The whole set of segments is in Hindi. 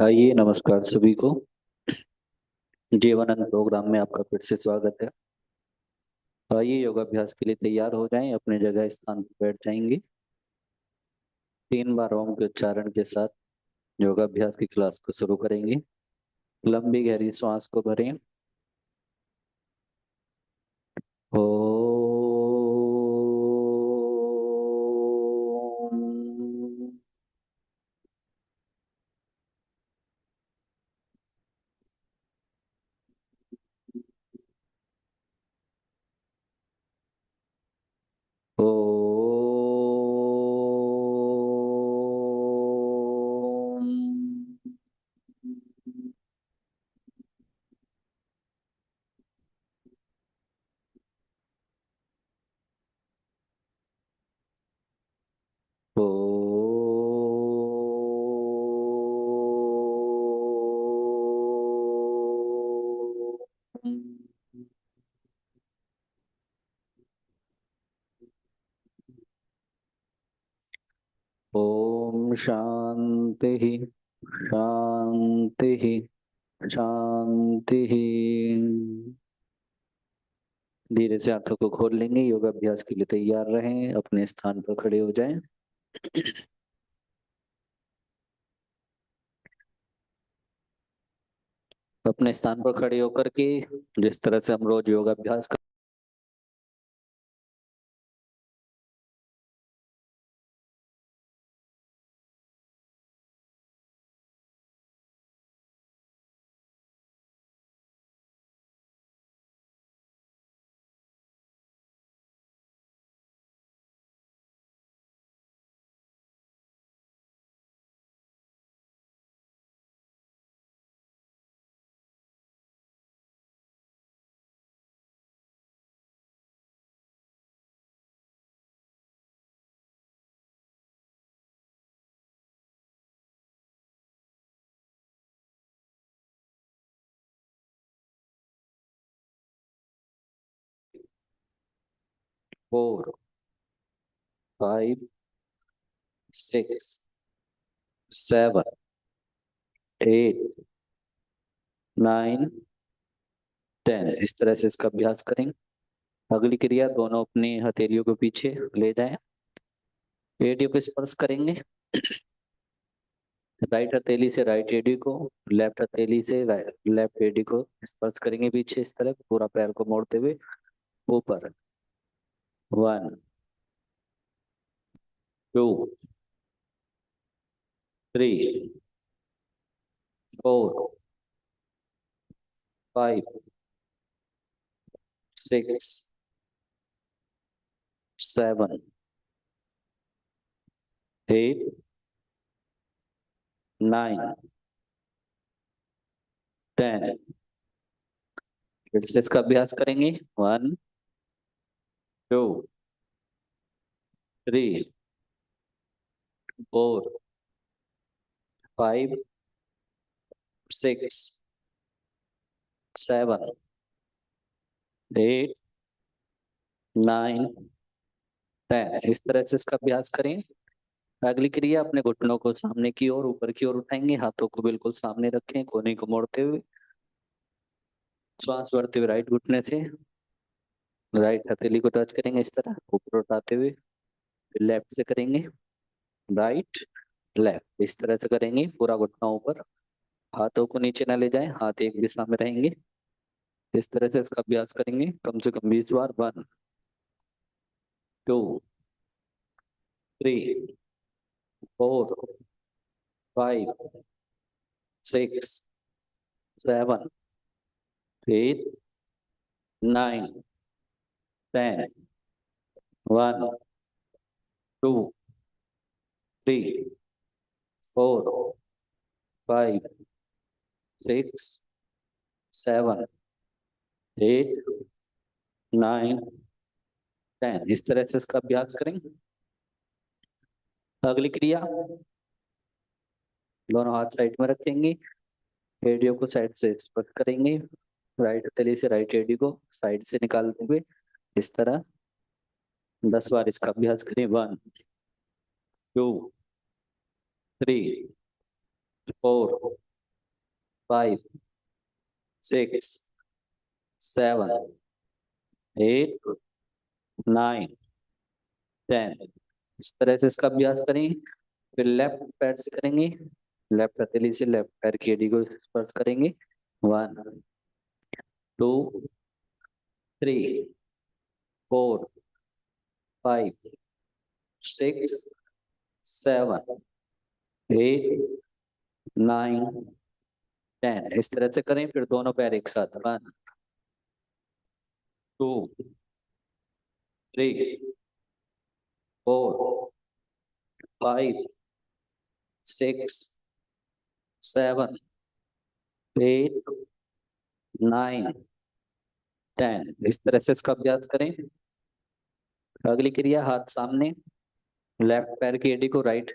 आइए, नमस्कार सभी को। जीवनानंद प्रोग्राम में आपका फिर से स्वागत है। आइए, योगाभ्यास के लिए तैयार हो जाएं, अपने जगह स्थान पर बैठ जाएंगे। 3 बार ओम के उच्चारण के साथ योगाभ्यास की क्लास को शुरू करेंगे। लंबी गहरी श्वास को भरें। ओ ओ ओ ओम शांति शांति शांति। धीरे से हाथों को खोल लेंगे। योगाभ्यास के लिए तैयार रहें, अपने स्थान पर खड़े हो जाएं। अपने स्थान पर खड़े होकर के जिस तरह से हम रोज योगाभ्यास कर four, five, six, seven, eight, nine, 10। इस तरह से इसका अभ्यास करें। अगली क्रिया, दोनों अपनी हथेलियों को पीछे ले जाएं। एडियो को स्पर्श करेंगे। राइट हथेली से राइट एडी को, लेफ्ट हथेली से लेफ्ट एडी को स्पर्श करेंगे पीछे इस तरफ, पूरा पैर को मोड़ते हुए ऊपर। 1, 2, 3, 4, 5, 6, 7, 8, 9, 10। फिर से इसका अभ्यास करेंगे। 1, 2, 3, 4, 5, 6, 7, 8, 9, 10। इस तरह से इसका अभ्यास करें। अगली क्रिया, अपने घुटनों को सामने की ओर, ऊपर की ओर उठाएंगे। हाथों को बिल्कुल सामने रखें, कोहनी को मोड़ते हुए। श्वास भरते हुए राइट घुटने से राइट हथेली को टच करेंगे इस तरह ऊपर उठाते हुए। लेफ्ट से करेंगे, राइट, लेफ्ट, इस तरह से करेंगे। पूरा घुटना ऊपर, हाथों को नीचे ना ले जाएं, हाथ एक दिशा में रहेंगे। इस तरह से इसका अभ्यास करेंगे कम से कम 20 बार। 1, 2, 3, 4, 5, 6, 7, 8, 9, 10। 1, 2, 3, 4, 5, 6, 7, 8, 9, 10। इस तरह से इसका अभ्यास करें। अगली क्रिया, दोनों हाथ साइड में रखेंगे। एडियो को साइड से स्पर्श करेंगे। राइट हथेली से राइट एडी को साइड से निकालते हुए इस तरह 10 बार इसका अभ्यास करें। 1, 2, 3, 4, 5 6 7 8 9 10। इस तरह से इसका अभ्यास करें। फिर लेफ्ट पैर से करेंगे, लेफ्ट हथेली से लेफ्ट पैर की एडी को स्पर्श करेंगे। 1 2 3 4 5 6 7 8 9 10। इस तरह से करें। फिर दोनों पैर एक साथ। 1 2 3 4 5 6 7 8 9 10। इस तरह से इसका अभ्यास करें। अगली क्रिया, हाथ सामने, लेफ्ट पैर की एडी को राइट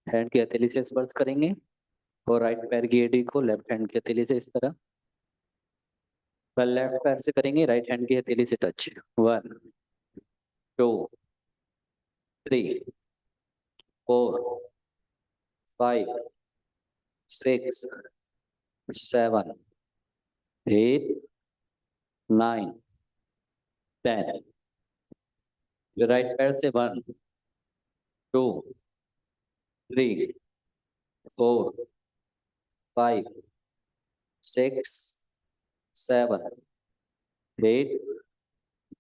हैंड की हथेली से स्पर्श करेंगे और राइट पैर की एडी को लेफ्ट हैंड की हथेली से इस तरह। लेफ्ट पैर से करेंगे, राइट हैंड की हथेली से टच। 1 2 3 4 5 6 7 8 9 10। राइट पैर से 1 2 3 4 5 6 7 8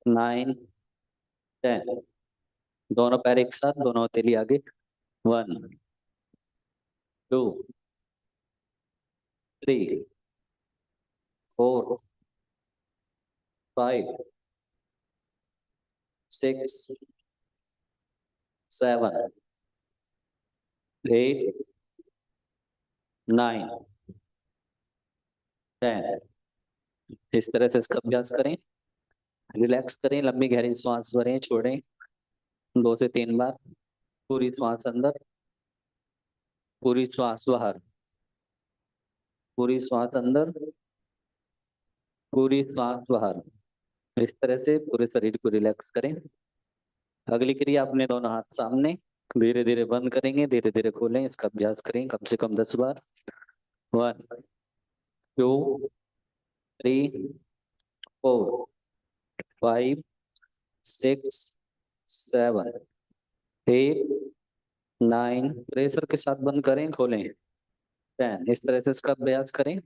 9 10। दोनों पैर एक साथ, दोनों हथेली आगे। 1 2 3 4 5 6 7 8 9 10। इस तरह से इसका अभ्यास करें। रिलैक्स करें, लंबी गहरी सांस भरें, छोड़ें 2 से 3 बार। पूरी श्वास अंदर, पूरी श्वास बाहर, पूरी श्वास अंदर, पूरी श्वास बाहर। इस तरह से पूरे शरीर को रिलैक्स करें। अगली क्रिया, अपने दोनों हाथ सामने, धीरे धीरे बंद करेंगे, धीरे धीरे खोलें। इसका अभ्यास करें कम से कम 10 बार। 1 2 3 4 5 6 7 8 9। प्रेशर के साथ बंद करें, खोलें। 10। इस तरह से इसका अभ्यास करें।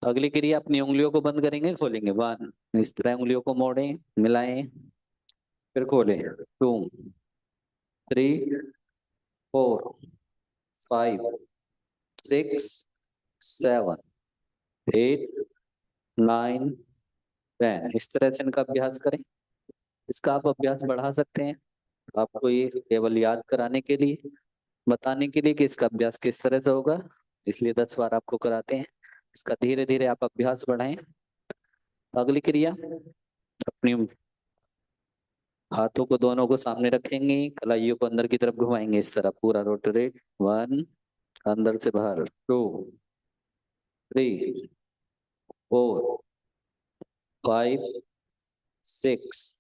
अगली क्रिया, अपनी उंगलियों को बंद करेंगे, खोलेंगे। 1, इस तरह उंगलियों को मोड़ें, मिलाएं, फिर खोलें। 2 3 4 5 6 7 8 9 10। इस तरह से इनका अभ्यास करें। इसका आप अभ्यास बढ़ा सकते हैं। आपको ये केवल याद कराने के लिए, बताने के लिए कि इसका अभ्यास किस तरह से होगा, इसलिए 10 बार आपको कराते हैं। इसका धीरे धीरे आप अभ्यास बढ़ाएं। अगली क्रिया, अपनी हाथों को दोनों को सामने रखेंगे, कलाइयों को अंदर की तरफ घुमाएंगे, इस तरह पूरा रोटेट। 1, अंदर से बाहर। 2 3 4 5 6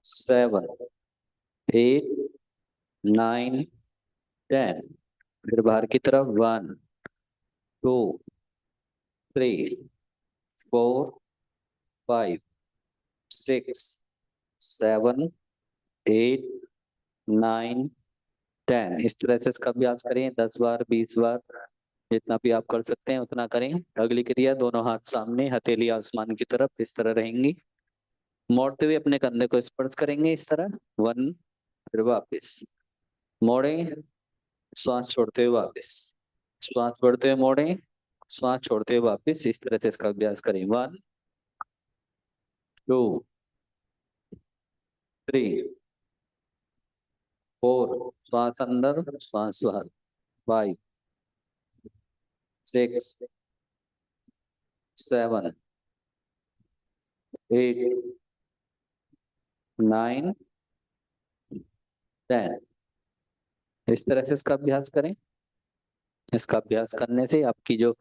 7 8 9 10। फिर बाहर की तरफ। 1 2 3 4 5 6 7 8 9 10। इस तरह से इसका अभ्यास करें 10 बार 20 बार, जितना भी आप कर सकते हैं उतना करें। अगली क्रिया, दोनों हाथ सामने, हथेली आसमान की तरफ इस तरह रहेंगी। मोड़ते हुए अपने कंधे को स्पर्श करेंगे इस तरह। 1, फिर वापिस मोड़ें, श्वास छोड़ते हुए वापिस, श्वास बढ़ते हुए मोड़ें, श्वास छोड़ते हुए वापिस। इस तरह से इसका अभ्यास करें। 1 2 3 4, श्वास अंदर, श्वास बाहर। 5 6 7 8 9 10। इस तरह से इसका अभ्यास करें। इसका अभ्यास करने से आपकी जो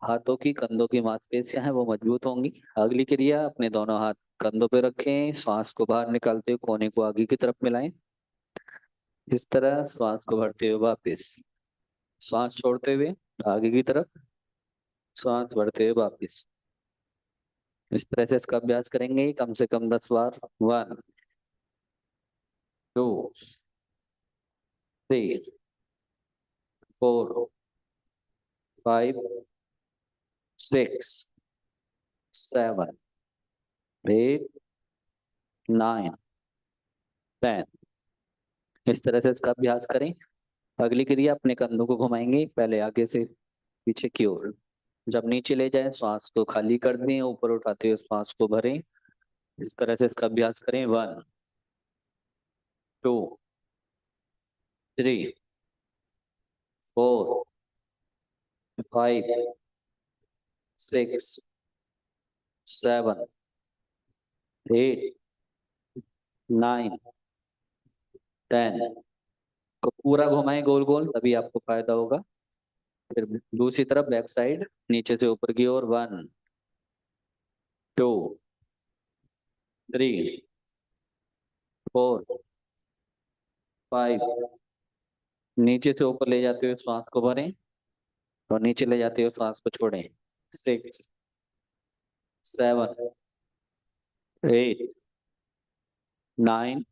हाथों की, कंधों की मांसपेशियां हैं वो मजबूत होंगी। अगली क्रिया, अपने दोनों हाथ कंधों पे रखें, श्वास को बाहर निकालते हुए कोने को आगे की तरफ मिलाएं। इस तरह श्वास को भरते हुए वापस, श्वास छोड़ते हुए आगे की तरफ, श्वास भरते हुए वापिस। इस तरह से इसका अभ्यास करेंगे कम से कम 10 बार। 1 2 3 4 5 6 7 8 9 10। इस तरह से इसका अभ्यास करें। अगली क्रिया अपने कंधों को घुमाएंगे, पहले आगे से पीछे की ओर। जब नीचे ले जाएं श्वास को खाली कर दें, ऊपर उठाते हुए श्वास को भरें। इस तरह से इसका अभ्यास करें। 1 2 3 4 5 6 7 8 9 10 को पूरा घुमाएं गोल गोल, तभी आपको फायदा होगा। फिर दूसरी तरफ बैक साइड, नीचे से ऊपर की ओर। 1 2 3 4 5। नीचे से ऊपर ले जाते हुए श्वास को भरें और नीचे ले जाते हुए श्वास को छोड़ें। 6 7 8 9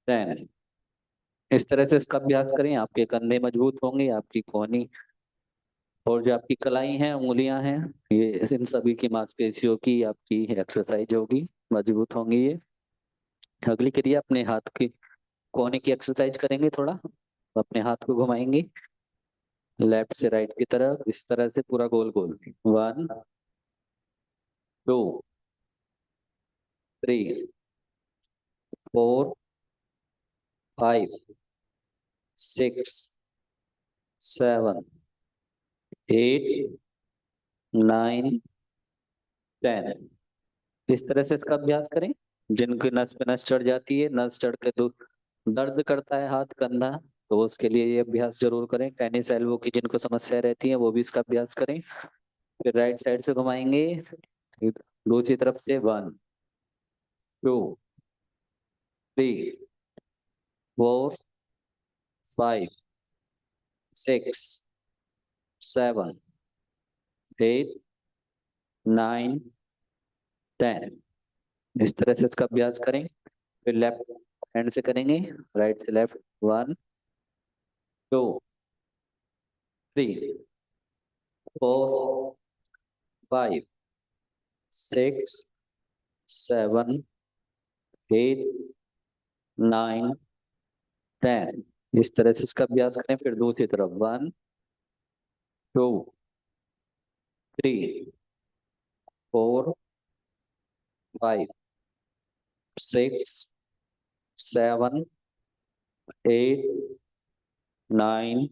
10। इस तरह से इसका अभ्यास करें, आपके कंधे मजबूत होंगे, आपकी कोहनी और जो आपकी कलाई हैं, उंगलियां हैं, ये इन सभी की मांसपेशियों की आपकी एक्सरसाइज होगी, मजबूत होंगी ये। अगली क्रिया अपने हाथ की कोहनी की एक्सरसाइज करेंगे थोड़ा। अपने हाथ को घुमाएंगे लेफ्ट से राइट की तरफ, इस तरह से पूरा गोल गोल। 1 2 3 4 5 6 7 8 9 10। इस तरह से इसका अभ्यास करें। जिनकी नस पे नस चढ़ जाती है, नस चढ़ के तो दर्द करता है हाथ कंधा, तो उसके लिए ये अभ्यास जरूर करें। टेनिस एल्बो की जिनको समस्या रहती है वो भी इसका अभ्यास करें। फिर राइट साइड से घुमाएंगे दूसरी तरफ से। 1 2 3 4 5 6 7 8 9 10। इस तरह से इसका अभ्यास करें। फिर लेफ्ट हैंड से करेंगे, राइट से लेफ्ट। 1 2 3 4 5 6 7 8 9 10। इस तरह से इसका अभ्यास करें। फिर दूसरी तरफ। 1 2 3 4 5 6 7 8 9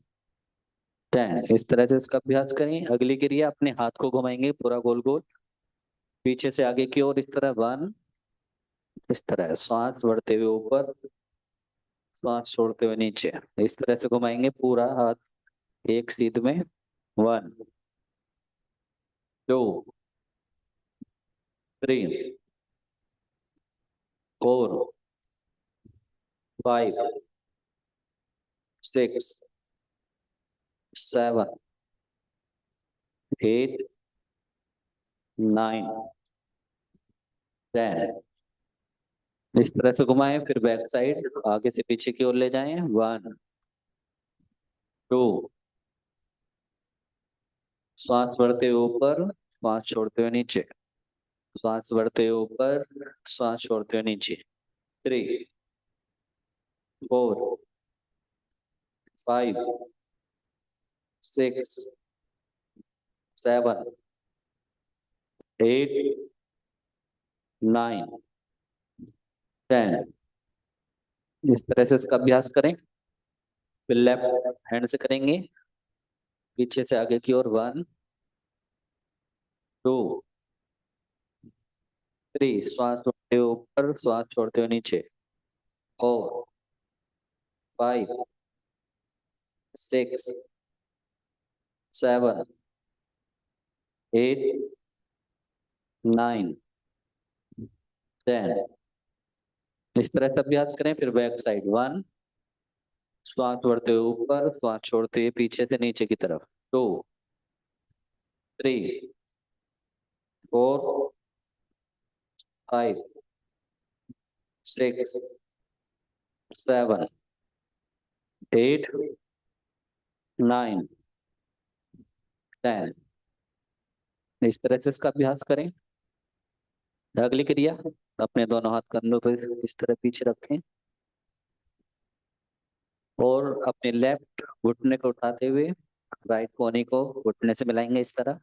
10। इस तरह से इसका अभ्यास करें। अगली क्रिया अपने हाथ को घुमाएंगे पूरा गोल गोल, पीछे से आगे की ओर। इस तरह 1, इस तरह श्वास बढ़ते हुए ऊपर, श्वास छोड़ते हुए नीचे। इस तरह से घुमाएंगे पूरा हाथ एक सीध में। 1 2 3 4 5 6 7 8 9 10। इस तरह से घुमाएं। फिर बैक साइड, आगे से पीछे की ओर ले जाएं। 1 2, श्वास बढ़ते हुए ऊपर, श्वास छोड़ते हुए नीचे, श्वास बढ़ते हुए ऊपर, श्वास छोड़ते हुए नीचे। 3 4 5 6 7 8 9 10। इस तरह से इसका अभ्यास करें। फिर लेफ्ट हैंड से करेंगे पीछे से आगे की ओर। 1 2 3, श्वास छोड़ते हुए ऊपर, श्वास छोड़ते हुए नीचे। 4 5 6 7 8 9 10। इस तरह से अभ्यास करें। फिर बैक साइड। 1, श्वास बढ़ते हुए ऊपर, श्वास छोड़ते हुए पीछे से नीचे की तरफ। 2 3 4 5 6 7 8 9 10। इस तरह से इसका अभ्यास करें। अगली क्रिया, अपने दोनों हाथ कंधों पर इस तरह पीछे रखें और अपने लेफ्ट घुटने को उठाते हुए राइट कोहनी को घुटने से मिलाएंगे इस तरह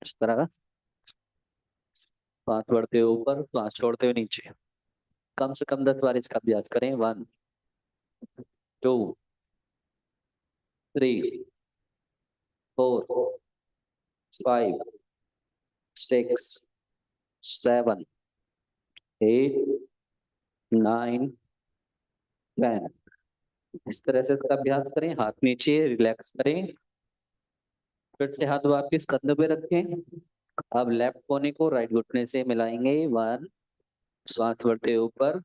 का। सांस बढ़ते हुए ऊपर, सांस छोड़ते हुए नीचे। कम से कम 10 बार इसका अभ्यास करें। 1 2 3 4 5 6 7 8 9 10। इस तरह से इसका अभ्यास करें। हाथ नीचे, रिलैक्स करें। फिर से हाथ वापिस कंधे पे रखें। अब लेफ्ट कोने को राइट घुटने से मिलाएंगे। 1 श्वास बढ़ते हुए ऊपर,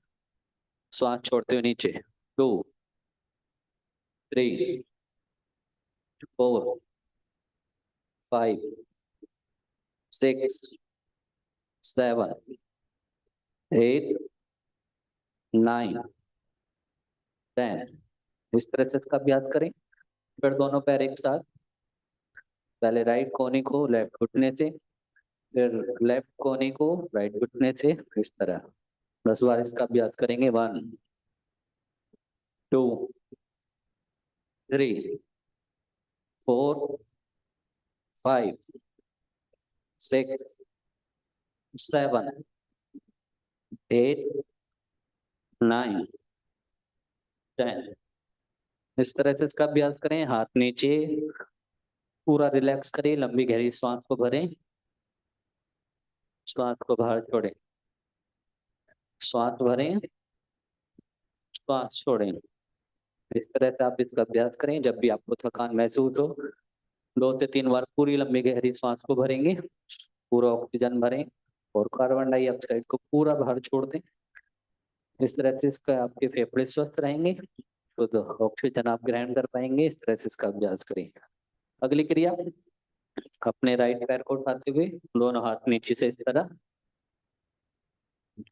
श्वास छोड़ते हुए नीचे। 2 3 4 5 6 7 8 9 10। इस तरह से इसका अभ्यास करें। फिर दोनों पैर एक साथ, पहले राइट कोने को लेफ्ट घुटने से, फिर लेफ्ट कोने को राइट घुटने से, इस तरह 10 बार इसका अभ्यास करेंगे। 1 2 3 4 5 6 7 8 9 10। इस तरह से इसका अभ्यास करें। हाथ नीचे, पूरा रिलैक्स करें। लंबी गहरी सांस को भरें, श्वास को बाहर छोड़ें। श्वास भरें, श्वास छोड़ें। इस तरह से आप इसका अभ्यास करें। जब भी आपको थकान महसूस हो, 2 से 3 बार पूरी लंबी गहरी सांस को भरेंगे, पूरा ऑक्सीजन भरें और कार्बन डाइऑक्साइड को पूरा बाहर छोड़ दें। इस तरह से इसका आपके फेफड़े स्वस्थ रहेंगे, तो ऑक्सीजन आप ग्रहण कर पाएंगे। इस तरह से इसका अभ्यास करें। अगली क्रिया, अपने राइट पैर को उठाते हुए दोनों हाथ नीचे से इस तरह,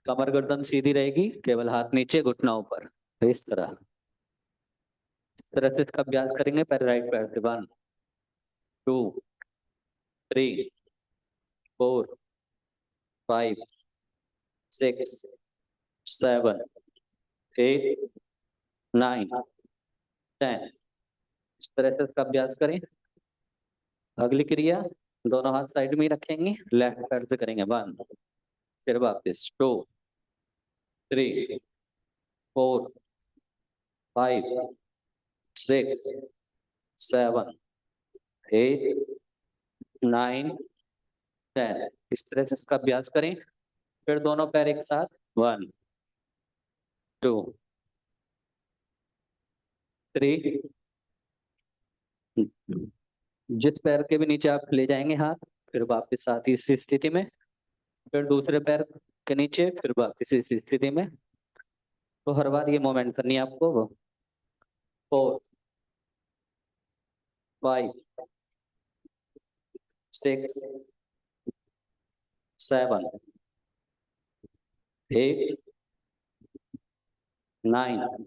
कमर गर्दन सीधी रहेगी, केवल हाथ नीचे, घुटना ऊपर, तो इस तरह से इसका अभ्यास करेंगे। पहले राइट पैर से 1 2 3 4 5 6 7 8 9 10। इस तरह से इसका अभ्यास करें। अगली क्रिया, दोनों हाथ साइड में ही रखेंगे, लेफ्ट पैर से करेंगे। 1 फिर वापस 2 3 4 5 6 7 8 9 10। इस तरह से इसका अभ्यास करें। फिर दोनों पैर एक साथ। 1 2 3। जिस पैर के भी नीचे आप ले जाएंगे हाथ, फिर वापस आती इस स्थिति में, फिर दूसरे पैर के नीचे, फिर वापस इस स्थिति में। तो हर बार ये मूवमेंट करनी है आपको। 4 5 6 7 8 9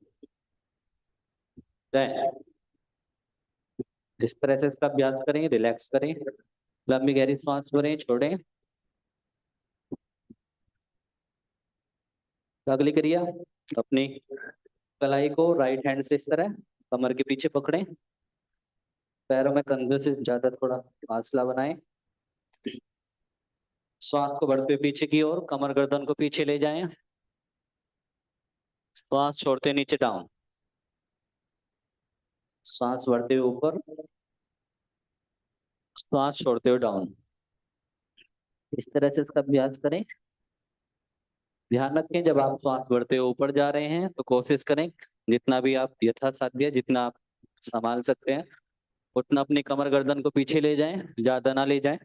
10। इस तरह से इसका अभ्यास करें। रिलैक्स करें, लंबी गहरी सांस भरें, छोड़ें। अगली क्रिया, अपनी कलाई को राइट हैंड से इस तरह कमर के पीछे पकड़ें, पैरों में कंधों से ज्यादा थोड़ा फासला बनाएं। श्वास को बढ़ते हुए पीछे की ओर, कमर गर्दन को पीछे ले जाएं। श्वास छोड़ते नीचे डाउन, श्वास बढ़ते हुए ऊपर, श्वास छोड़ते हुए डाउन। इस तरह से इसका अभ्यास करें। ध्यान रखें, जब आप श्वास बढ़ते हुए ऊपर जा रहे हैं तो कोशिश करें जितना भी आप यथासाध्य, जितना आप संभाल सकते हैं, उतना अपनी कमर गर्दन को पीछे ले जाएं, ज्यादा ना ले जाएं।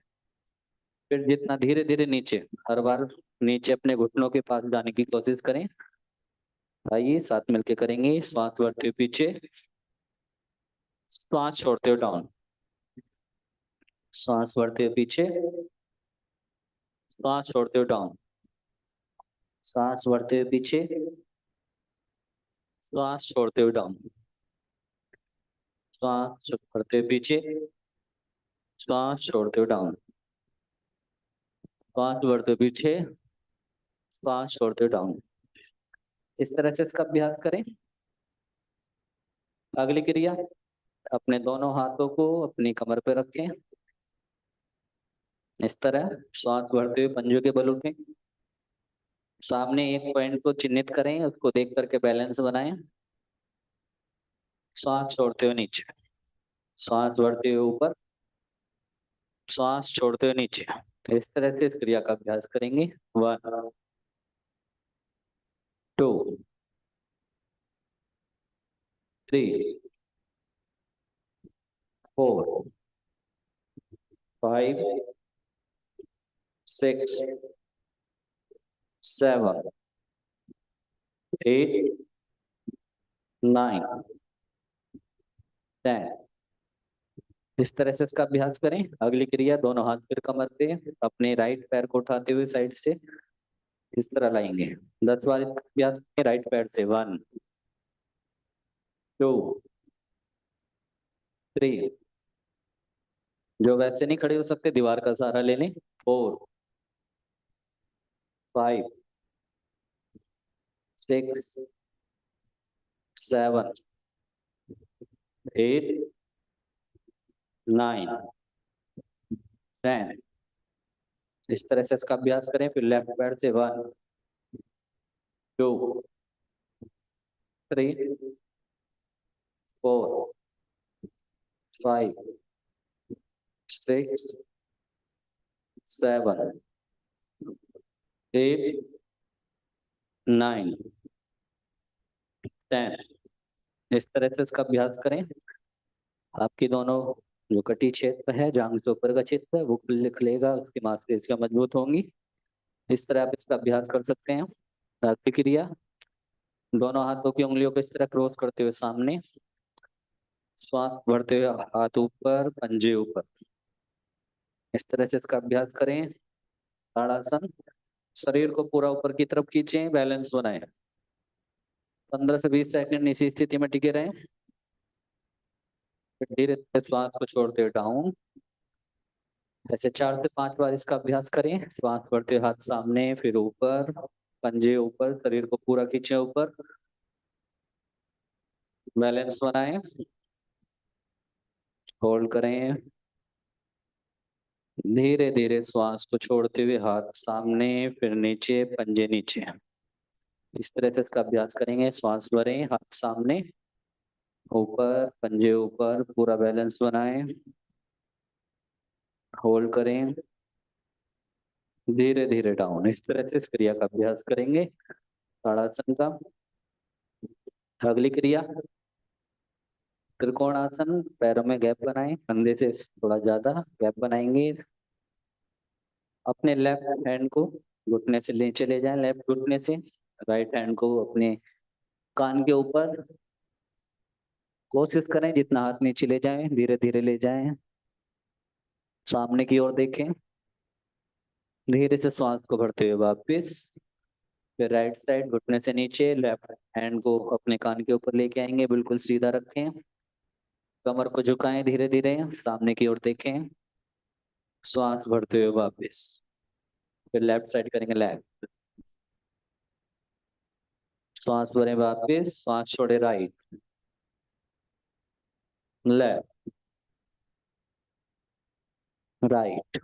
फिर जितना धीरे धीरे नीचे, हर बार नीचे अपने घुटनों के पास जाने की कोशिश करें। आइए साथ मिलके करेंगे। श्वास बढ़ते हुए पीछे, श्वास छोड़ते हुए डाउन। श्वास भरते हुए पीछे, श्वास छोड़ते हुए डाउन, सांस भरते हुए पीछे, श्वास छोड़ते हुए डाउन, श्वास भरते हुए पीछे, श्वास छोड़ते हुए डाउन, श्वास भरते हुए पीछे, श्वास छोड़ते हुए डाउन। इस तरह से इसका अभ्यास करें। अगली क्रिया, अपने दोनों हाथों को अपनी कमर पर रखें। इस तरह श्वास भरते हुए पंजों के बल उठें। सामने एक पॉइंट को चिन्हित करें, उसको देख करके बैलेंस बनाएं। श्वास छोड़ते हुए नीचे, श्वास भरते हुए ऊपर, श्वास छोड़ते हुए नीचे। इस तरह से इस क्रिया का अभ्यास करेंगे। 1 2 3 4 5 6 7 8 9 10। इस तरह से इसका अभ्यास करें। अगली क्रिया, दोनों हाथ फिर कमर पे, अपने राइट पैर को उठाते हुए साइड से इस तरह लाएंगे। 10 बार इसका अभ्यास करें राइट पैर से। 1 2 3, जो वैसे नहीं खड़े हो सकते दीवार का सहारा ले लें। 4 5 6 7 8 9 10। इस तरह से इसका अभ्यास करें। फिर लेफ्ट पैर से 1 2 3 4 5 6 7 8 9 10। इस तरह से इसका अभ्यास करें। आपकी दोनों जो कटी क्षेत्र है, जांघ से ऊपर का क्षेत्र है, वो खुलेगा, उसकी मांसपेशियां मजबूत होंगी। इस तरह आप इसका अभ्यास कर सकते हैं। अगली क्रिया, दोनों हाथों की उंगलियों को इस तरह क्रॉस करते हुए सामने, श्वास भरते हुए हाथ ऊपर, पंजे ऊपर। इस तरह से इसका अभ्यास करें। ताड़ासन। शरीर को पूरा ऊपर की तरफ खींचे, बैलेंस बनाए। 15 से 20 सेकंड इसी स्थिति में टिके रहें। फिर धीरे धीरे श्वास को छोड़ते हुए डाउन। ऐसे 4 से 5 बार इसका अभ्यास करें। श्वास भरते हुए हाथ सामने, फिर ऊपर, पंजे ऊपर, शरीर को पूरा खींचे ऊपर, बैलेंस बनाएं, होल्ड करें। धीरे धीरे श्वास को छोड़ते हुए हाथ सामने, फिर नीचे, पंजे नीचे। इस तरह से इसका अभ्यास करेंगे। श्वास भरें, हाथ सामने, ऊपर, पंजे ऊपर, पूरा बैलेंस बनाएं, होल्ड करें, धीरे धीरे डाउन। इस तरह से इस क्रिया का अभ्यास करेंगे, ताड़ासन का। अगली क्रिया, त्रिकोणासन। पैरों में गैप बनाएं, कंधे से थोड़ा ज्यादा गैप बनाएंगे। अपने लेफ्ट हैंड को घुटने से नीचे ले जाएं, लेफ्ट घुटने से। राइट हैंड को अपने कान के ऊपर। कोशिश करें जितना हाथ नीचे ले जाएं, धीरे धीरे ले जाएं, सामने की ओर देखें। धीरे से श्वास को भरते हुए वापस। फिर राइट साइड घुटने से नीचे, लेफ्ट हैंड को अपने कान के ऊपर लेके आएंगे, बिल्कुल सीधा रखें। कमर को झुकाएं, धीरे धीरे सामने की ओर देखें, श्वास भरते हुए वापस। फिर लेफ्ट साइड करेंगे, लेफ्ट, श्वास भरें वापस, श्वास छोड़े right, left, right,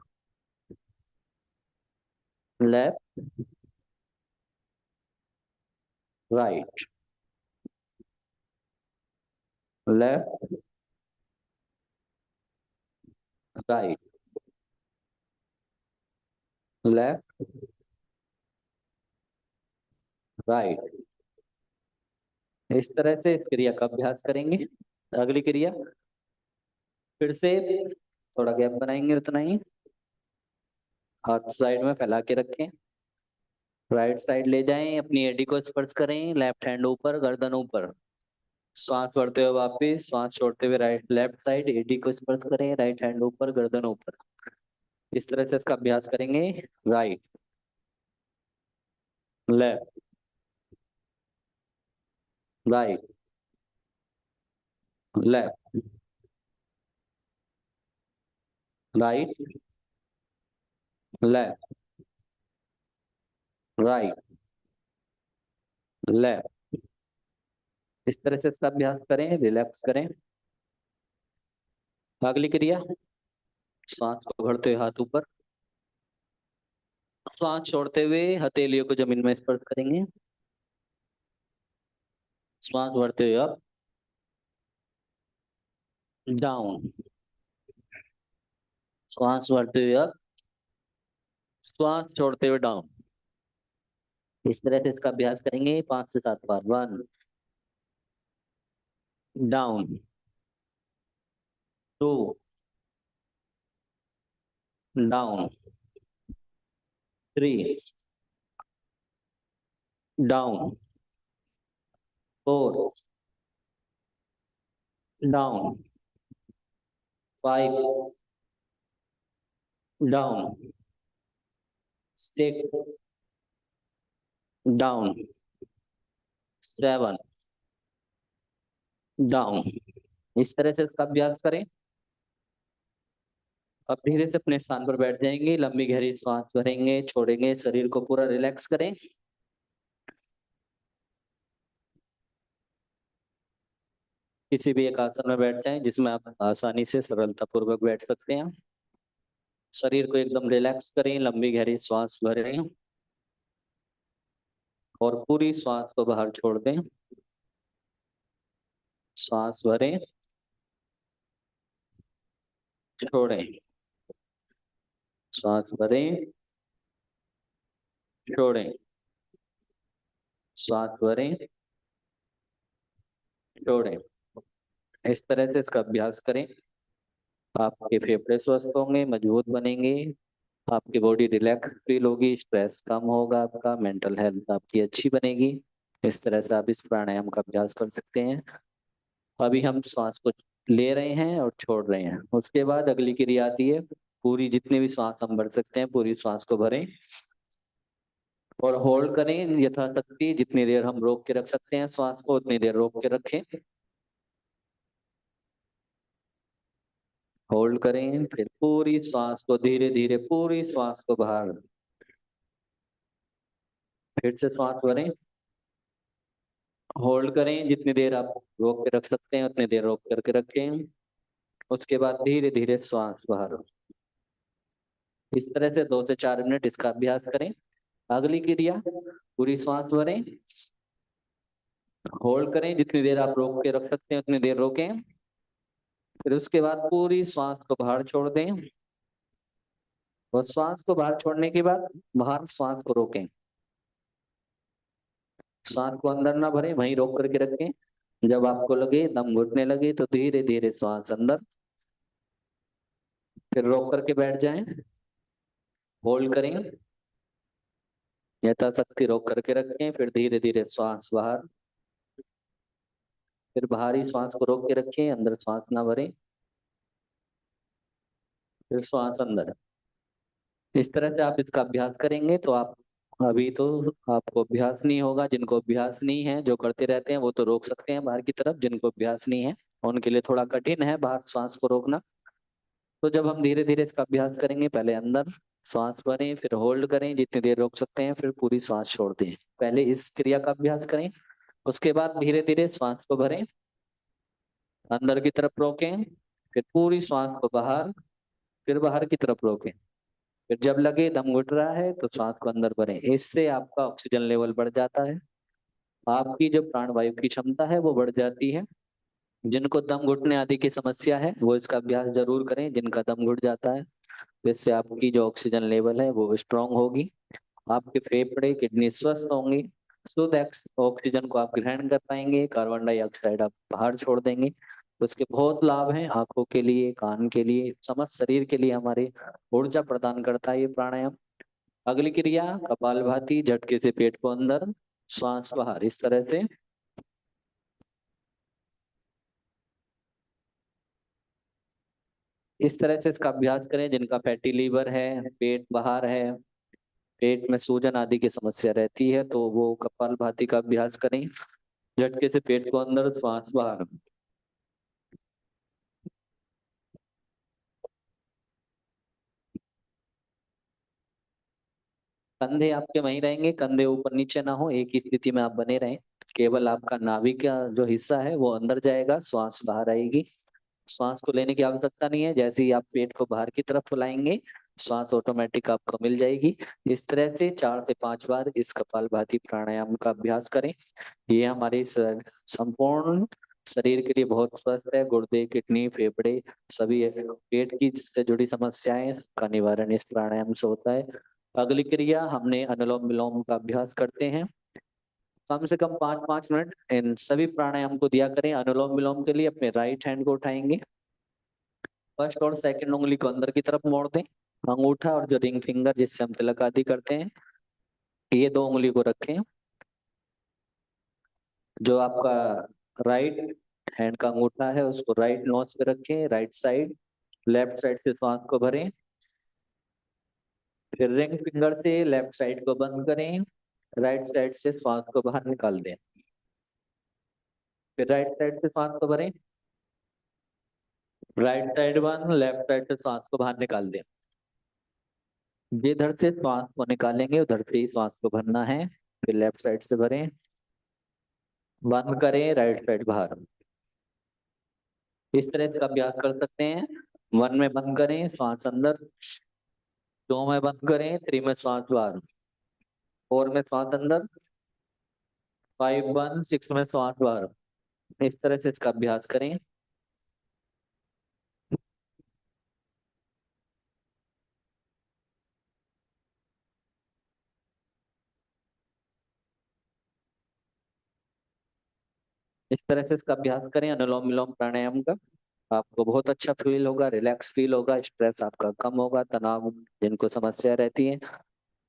left, right, left, right, left, right. इस तरह से इस क्रिया का अभ्यास करेंगे। अगली क्रिया, फिर से थोड़ा गैप बनाएंगे, उतना ही। हाथ साइड में फैला के रखें, राइट साइड ले जाएं, अपनी एडी को स्पर्श करें, लेफ्ट हैंड ऊपर, गर्दन ऊपर, श्वास भरते हुए वापिस, श्वास छोड़ते हुए राइट लेफ्ट साइड, एडी को स्पर्श करें, राइट हैंड ऊपर, गर्दन ऊपर। इस तरह से इसका अभ्यास करेंगे। Right, left, right, left, right, left, right, left. इस तरह से इसका अभ्यास करें, रिलैक्स करें। अगली क्रिया, श्वास को भरते हुए हाथ ऊपर, श्वास छोड़ते हुए हथेलियों को जमीन में स्पर्श करेंगे। श्वास भरते हुए अप, डाउन, श्वास भरते हुए अप, श्वास छोड़ते हुए डाउन। इस तरह से इसका अभ्यास करेंगे 5 से 7 बार। 1, down, 2, down, 3, down, 4, down, 5, down, 6, down, 7, down. इस तरह से इसका अभ्यास करें। अब धीरे से अपने स्थान पर बैठ जाएंगे, लंबी गहरी सांस भरेंगे, छोड़ेंगे, शरीर को पूरा रिलैक्स करें। किसी भी एक आसन में बैठ जाएं जिसमें आप आसानी से सरलता पूर्वक बैठ सकते हैं। शरीर को एकदम रिलैक्स करें, लंबी गहरी सांस भरें और पूरी सांस को बाहर छोड़ दें। सांस भरें, छोड़ें, सांस भरें, छोड़ें, सांस भरें, छोड़ें। इस तरह से इसका अभ्यास करें। आपके फेफड़े स्वस्थ होंगे, मजबूत बनेंगे, आपकी बॉडी रिलैक्स फील होगी, स्ट्रेस कम होगा, आपका मेंटल हेल्थ आपकी अच्छी बनेगी। इस तरह से आप इस प्राणायाम का अभ्यास कर सकते हैं। अभी हम श्वास को ले रहे हैं और छोड़ रहे हैं। उसके बाद अगली क्रिया आती है, पूरी जितनी भी श्वास हम भर सकते हैं पूरी श्वास को भरें और होल्ड करें यथाशक्ति। जितनी देर हम रोक के रख सकते हैं श्वास को उतनी देर रोक के रखें। होल्ड करें, फिर पूरी श्वास को धीरे धीरे पूरी श्वास को बाहर, फिर से श्वास भरें, होल्ड करें। जितनी देर आप रोक के रख सकते हैं उतनी देर रोक करके रखें। उसके बाद धीरे धीरे श्वास बाहर। इस तरह से 2 से 4 मिनट इसका अभ्यास करें। अगली क्रिया, पूरी श्वास भरें, होल्ड करें। जितनी देर आप रोक के रख सकते हैं उतनी देर रोकें। फिर उसके बाद पूरी श्वास को बाहर छोड़ दें और श्वास को बाहर छोड़ने के बाद बाहर श्वास को रोकें। श्वास को अंदर ना भरें, वहीं रोक करके रखें। जब आपको लगे दम घुटने लगे तो धीरे धीरे श्वास अंदर, फिर रोक करके बैठ जाएं, होल्ड करें, यथाशक्ति रोक करके रखें। फिर धीरे धीरे श्वास बाहर, फिर बाहरी श्वास को रोक के रखें, अंदर श्वास ना भरें, फिर श्वास अंदर। इस तरह से आप इसका अभ्यास करेंगे तो आप, अभी तो आपको अभ्यास नहीं होगा। जिनको अभ्यास नहीं है, जो करते रहते हैं वो तो रोक सकते हैं बाहर की तरफ। जिनको अभ्यास नहीं है उनके लिए थोड़ा कठिन है बाहर श्वास को रोकना। तो जब हम धीरे धीरे इसका अभ्यास करेंगे, पहले अंदर श्वास भरें, फिर होल्ड करें जितनी देर रोक सकते हैं, फिर पूरी श्वास छोड़ दें। पहले इस क्रिया का अभ्यास करें, उसके बाद धीरे धीरे श्वास को भरें, अंदर की तरफ रोकें, फिर पूरी श्वास को बाहर, फिर बाहर की तरफ रोकें। फिर जब लगे दम घुट रहा है तो श्वास को अंदर भरें। इससे आपका ऑक्सीजन लेवल बढ़ जाता है, आपकी जो प्राणवायु की क्षमता है वो बढ़ जाती है। जिनको दम घुटने आदि की समस्या है वो इसका अभ्यास जरूर करें। जिनका दम घुट जाता है, जिससे आपकी जो ऑक्सीजन लेवल है वो स्ट्रांग होगी, आपके फेफड़े किडनी स्वस्थ होंगी, शुद्ध ऑक्सीजन को आप ग्रहण कर पाएंगे, कार्बन डाइऑक्साइड आप बाहर छोड़ देंगे। तो उसके बहुत लाभ हैं, आंखों के लिए, कान के लिए, समस्त शरीर के लिए हमारे ऊर्जा प्रदान करता है ये प्राणायाम। अगली क्रिया, कपालभाति, झटके से पेट को अंदर, श्वास बाहर। इस तरह से इस तरह से इसका अभ्यास करें। जिनका फैटी लीवर है, पेट बाहर है, पेट में सूजन आदि की समस्या रहती है, तो वो कपालभाति का अभ्यास करें। झटके से पेट को अंदर, श्वास बाहर। कंधे आपके वहीं रहेंगे, कंधे ऊपर नीचे ना हो, एक ही स्थिति में आप बने रहें। केवल आपका नाभि का जो हिस्सा है वो अंदर जाएगा, श्वास बाहर आएगी। श्वास को लेने की आवश्यकता नहीं है, जैसे ही आप पेट को बाहर की तरफ फुलाएंगे श्वास ऑटोमेटिक आपको मिल जाएगी। इस तरह से 4 से 5 बार इस कपालभाति प्राणायाम का अभ्यास करें। ये हमारे संपूर्ण शरीर के लिए बहुत स्वस्थ है। गुर्दे, किडनी, फेफड़े सभी पेट की से जुड़ी समस्याएं का निवारण इस प्राणायाम से होता है। अगली क्रिया हमने अनुलोम विलोम का अभ्यास करते हैं। कम से कम 5-5 मिनट इन सभी प्राणायाम को दिया करें। अनुलोम विलोम के लिए अपने राइट हैंड को उठाएंगे, फर्स्ट और सेकंड उंगली को अंदर की तरफ मोड़ दें। अंगूठा और जो रिंग फिंगर जिससे हम तिलक आदि करते हैं, ये 2 उंगली को रखें। जो आपका राइट हैंड का अंगूठा है उसको राइट नोज पे रखें, राइट साइड। लेफ्ट साइड से श्वास को भरें, फिर रिंग फिंगर से लेफ्ट साइड को बंद करें, राइट साइड से श्वास को बाहर निकाल दें। फिर राइट साइड से श्वास को भरें, राइट साइड बंद, लेफ्ट साइड से श्वास को बाहर निकाल दें। जिधर से श्वास को निकालेंगे उधर से ही श्वास को भरना है। फिर लेफ्ट साइड से भरें, बंद करें, राइट साइड बाहर। इस तरह से अभ्यास कर सकते हैं। 1 में बंद करें, श्वास अंदर। 2 में बंद करें, 3 में श्वास बाहर। 4 में श्वास अंदर, 5 बंद, 6 में श्वास बाहर। इस तरह से इसका अभ्यास करें। इस तरह से इसका अभ्यास करें अनुलोम विलोम प्राणायाम का। आपको बहुत अच्छा फील होगा, रिलैक्स फील होगा, स्ट्रेस आपका कम होगा, तनाव जिनको समस्या रहती है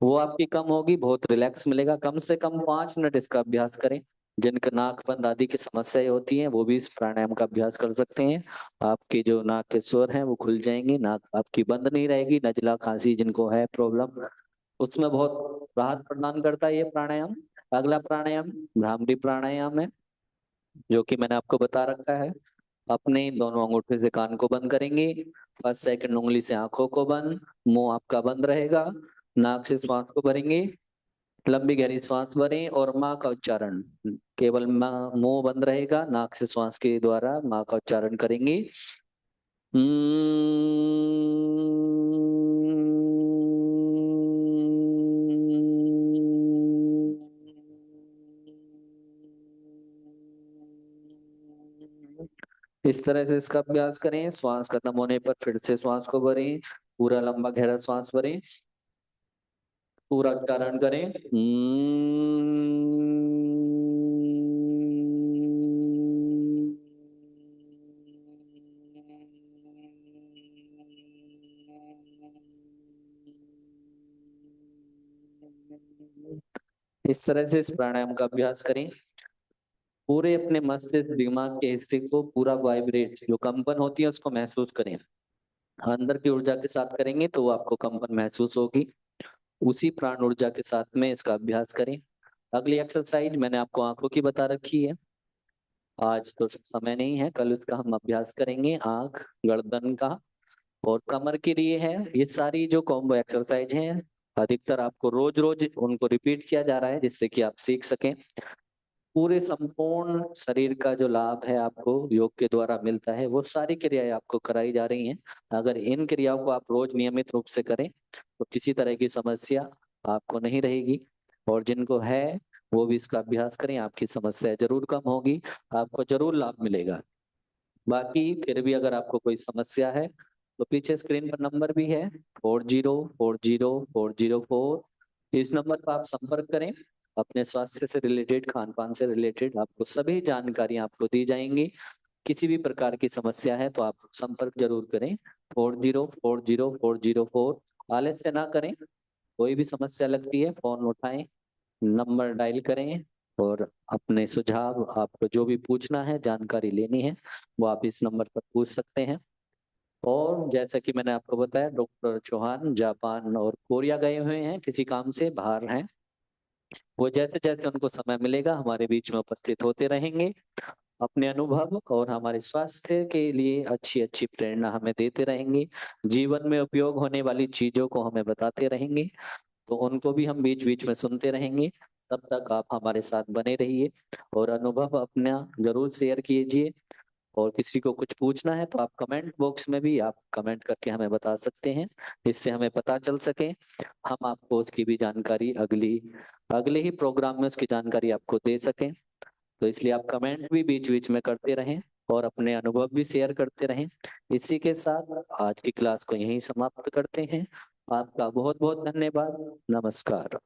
वो आपकी कम होगी, बहुत रिलैक्स मिलेगा। कम से कम 5 मिनट इसका अभ्यास करें। जिनका नाक बंद आदि की समस्याएं होती हैं वो भी इस प्राणायाम का अभ्यास कर सकते हैं। आपके जो नाक के स्वर हैं वो खुल जाएंगे, नाक आपकी बंद नहीं रहेगी। नजला खांसी जिनको है प्रॉब्लम, उसमें बहुत राहत प्रदान करता है ये प्राणायाम। अगला प्राणायाम भ्रामरी प्राणायाम है, जो कि मैंने आपको बता रखा है। अपने दोनों अंगूठे से कान को बंद करेंगे, फर्स्ट सेकंड उंगली से आंखों को बंद, मुंह आपका बंद रहेगा, नाक से श्वास को भरेंगे, लंबी गहरी श्वास भरें और माँ का उच्चारण। केवल माँ, मुंह बंद रहेगा, नाक से श्वास के द्वारा माँ का उच्चारण करेंगे। इस तरह से इसका अभ्यास करें। श्वास खत्म होने पर फिर से श्वास को भरें, पूरा लंबा गहरा श्वास भरें, पूरा उच्चारण करें। इस तरह से इस प्राणायाम का अभ्यास करें। पूरे अपने मस्तिष्क दिमाग के हिस्से को पूरा वाइब्रेट, जो कंपन होती है उसको महसूस करें। अंदर की ऊर्जा के साथ करेंगे तो वो आपको कंपन महसूस होगी। उसी प्राण ऊर्जा के साथ में इसका अभ्यास करें। अगली एक्सरसाइज मैंने आपको आंखों की बता रखी है। आज तो समय नहीं है, कल उसका हम अभ्यास करेंगे। आंख, गर्दन का और कमर के लिए है। ये सारी जो कॉम्बो एक्सरसाइज हैं अधिकतर आपको रोज रोज उनको रिपीट किया जा रहा है, जिससे कि आप सीख सकें। पूरे संपूर्ण शरीर का जो लाभ है आपको योग के द्वारा मिलता है, वो सारी क्रियाएं आपको कराई जा रही हैं। अगर इन क्रियाओं को आप रोज नियमित रूप से करें तो किसी तरह की समस्या आपको नहीं रहेगी। और जिनको है वो भी इसका अभ्यास करें, आपकी समस्या जरूर कम होगी, आपको जरूर लाभ मिलेगा। बाकी फिर भी अगर आपको कोई समस्या है तो पीछे स्क्रीन पर नंबर भी है, 40404004। इस नंबर पर आप संपर्क करें। अपने स्वास्थ्य से रिलेटेड, खान पान से रिलेटेड आपको सभी जानकारी आपको दी जाएंगी। किसी भी प्रकार की समस्या है तो आप संपर्क जरूर करें। 40404004। आलस्य ना करें, कोई भी समस्या लगती है फोन उठाएं, नंबर डायल करें और अपने सुझाव, आपको जो भी पूछना है, जानकारी लेनी है, वो आप इस नंबर पर पूछ सकते हैं। और जैसा कि मैंने आपको बताया, डॉक्टर चौहान जापान और कोरिया गए हुए हैं, किसी काम से बाहर हैं। वो जैसे जैसे उनको समय मिलेगा हमारे बीच में उपस्थित होते रहेंगे, अपने अनुभव और हमारे स्वास्थ्य के लिए अच्छी अच्छी प्रेरणा हमें देते रहेंगे, जीवन में उपयोग होने वाली चीजों को हमें बताते रहेंगे। तो उनको भी हम बीच बीच में सुनते रहेंगे। तब तक आप हमारे साथ बने रहिए और अनुभव अपना जरूर शेयर कीजिए। और किसी को कुछ पूछना है तो आप कमेंट बॉक्स में भी आप कमेंट करके हमें बता सकते हैं, इससे हमें पता चल सके, हम आपको उसकी भी जानकारी अगले ही प्रोग्राम में उसकी जानकारी आपको दे सकें। तो इसलिए आप कमेंट भी बीच बीच में करते रहें और अपने अनुभव भी शेयर करते रहें। इसी के साथ आज की क्लास को यहीं समाप्त करते हैं। आपका बहुत बहुत धन्यवाद। नमस्कार।